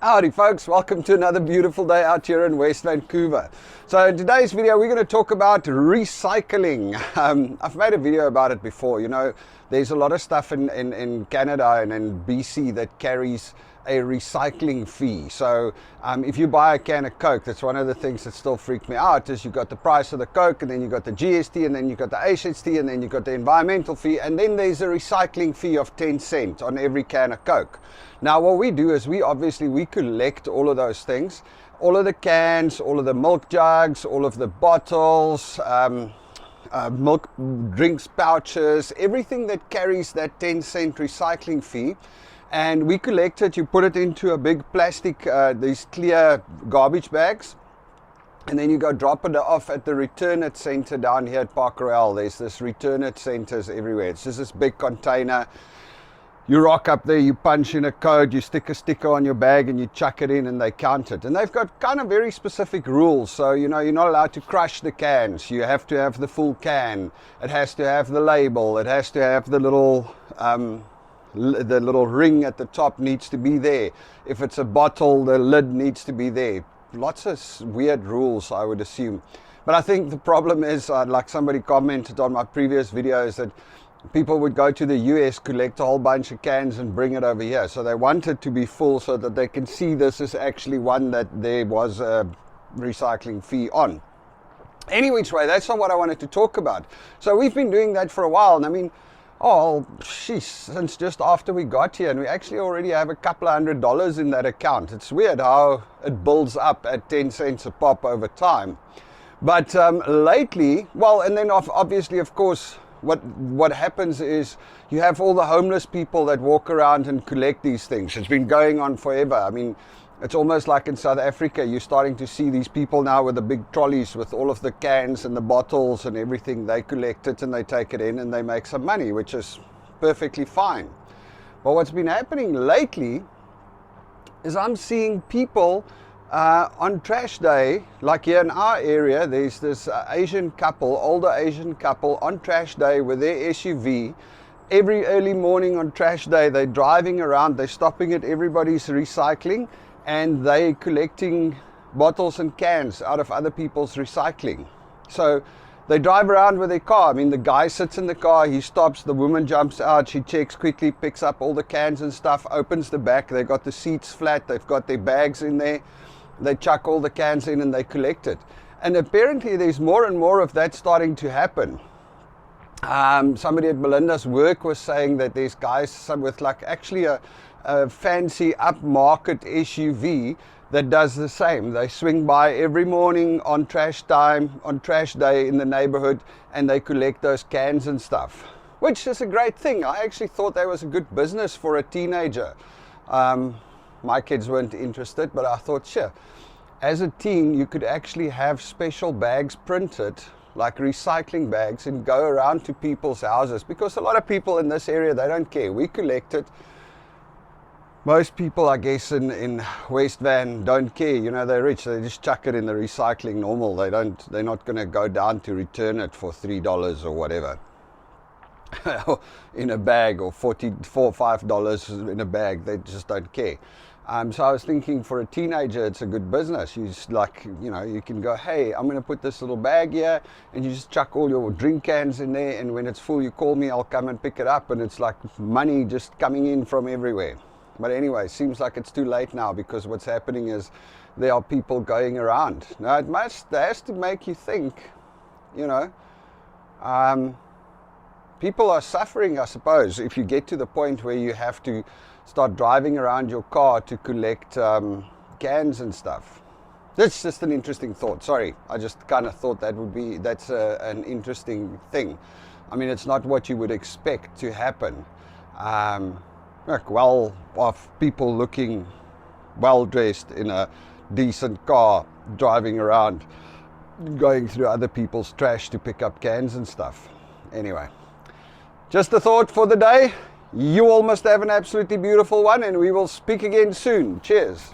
Howdy folks, welcome to another beautiful day out here in West Vancouver. So in today's video we're going to talk about recycling. I've made a video about it before. You know, there's a lot of stuff in Canada and in BC that carries a recycling fee. So if you buy a can of Coke, that's one of the things that still freak me out, is you got the price of the Coke, and then you got the GST, and then you got the HST, and then you got the environmental fee, and then there's a recycling fee of 10 cents on every can of Coke. Now what we do is we collect all of those things, all of the cans, all of the milk jugs, all of the bottles, milk drinks pouches, everything that carries that 10-cent recycling fee. And we collect it, you put it into a big plastic, these clear garbage bags, and then you go drop it off at the Return It Center down here at Park Royale. There's this Return It Centers everywhere. It's just this big container. You rock up there, you punch in a code, you stick a sticker on your bag and you chuck it in and they count it. And they've got kind of very specific rules. So, you know, you're not allowed to crush the cans. You have to have the full can. It has to have the label. It has to have the little ring at the top needs to be there. If it's a bottle, the lid needs to be there. Lots of weird rules, I would assume. But I think the problem is, like somebody commented on my previous videos, that people would go to the US, collect a whole bunch of cans and bring it over here. So they want it to be full so that they can see this is actually one that there was a recycling fee on. Any which way, that's not what I wanted to talk about. So we've been doing that for a while, and I mean, since just after we got here, and we actually already have a couple of $100 in that account. It's weird how it builds up at 10 cents a pop over time. But lately, well, and then obviously, of course, what happens is you have all the homeless people that walk around and collect these things. It's been going on forever. I mean, it's almost like in South Africa, you're starting to see these people now with the big trolleys with all of the cans and the bottles and everything. They collect it and they take it in and they make some money, which is perfectly fine. But what's been happening lately is I'm seeing people on trash day, like here in our area, there's this older Asian couple on trash day with their SUV. Every early morning on trash day, they're driving around, they're stopping at everybody's recycling, and they're collecting bottles and cans out of other people's recycling. So they drive around with their car. I mean, the guy sits in the car, he stops, the woman jumps out, she checks quickly, picks up all the cans and stuff, opens the back, they've got the seats flat, they've got their bags in there, they chuck all the cans in and they collect it. And apparently there's more and more of that starting to happen. Somebody at Belinda's work was saying that there's guys with like actually a fancy upmarket SUV that does the same. They swing by every morning on trash time, on trash day in the neighborhood, and they collect those cans and stuff, which is a great thing. I actually thought that was a good business for a teenager. My kids weren't interested, but I thought, sure, as a teen, you could actually have special bags printed, like recycling bags, and go around to people's houses, because a lot of people in this area, they don't care. We collect it. Most people, I guess, in West Van don't care. You know, they're rich. They just chuck it in the recycling normal. They're not going to go down to return it for $3 or whatever in a bag, or $4 or $5 in a bag. They just don't care. So I was thinking, for a teenager, it's a good business. You just, like, you know, you can go, hey, I'm going to put this little bag here, and you just chuck all your drink cans in there, and when it's full, you call me, I'll come and pick it up, and it's like money just coming in from everywhere. But anyway, seems like it's too late now, because what's happening is there are people going around. Now, it has to make you think, you know, people are suffering, I suppose, if you get to the point where you have to start driving around your car to collect cans and stuff. That's just an interesting thought. Sorry, I just kind of thought that's an interesting thing. I mean, it's not what you would expect to happen. Like well-off people looking well-dressed in a decent car, driving around, going through other people's trash to pick up cans and stuff. Anyway, just a thought for the day. You all must have an absolutely beautiful one, and we will speak again soon. Cheers.